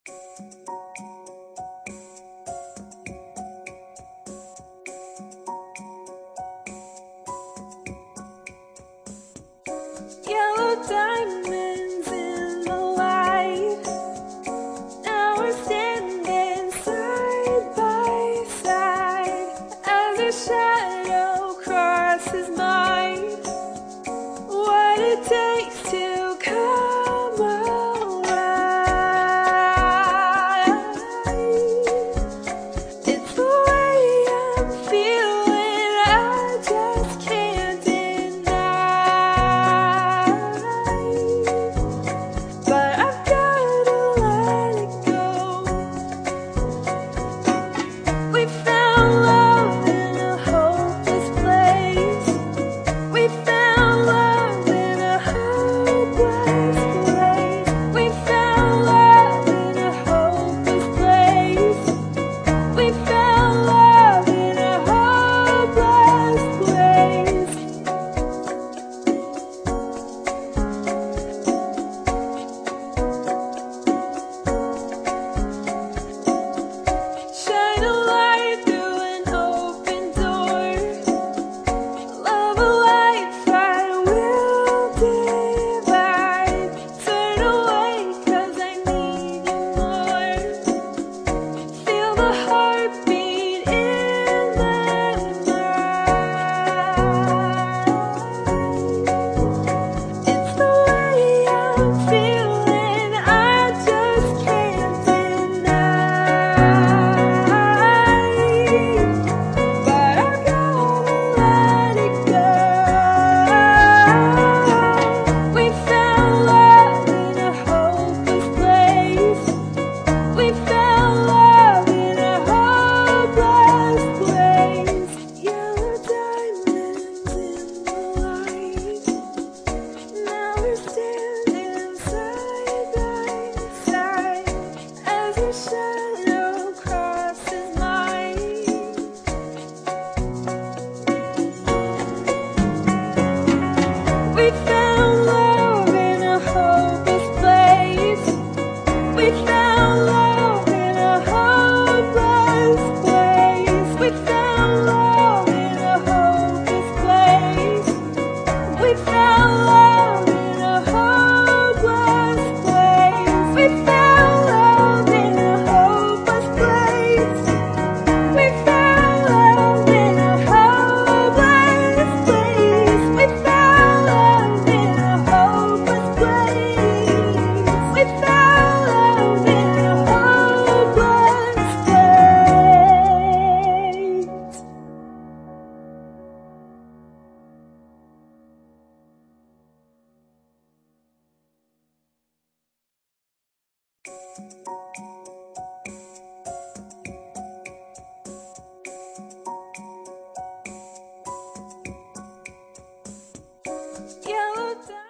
Yellow diamonds in the light. Now we're standing side by side as a shadow crosses mine. What it takes to come alive. It's the way I'm feeling, I just can't deny. But I've gotta let it go. We found love in a hopeless place. We found love in a hopeless place. We found love in a hopeless place. We found love in a hopeless place. Shine a light through an open door. Love a life I will divide. Turn away 'cause I need you more. Feel the heartbeat in the night. It's the way I'm feeling, I just can't deny. But I gotta let it go. We found love in a hopeless place. We found love in a hopeless place. Yellow diamonds in the light. Now we're standing side by side as your shadow crosses mine. We found love in a hopeless place. We found love in a hopeless place. We found love in a hopeless place. We found love in a hopeless place. We found love in a hopeless place. We found love in a hopeless place. We found love in a hopeless place. We found love in a hopeless place.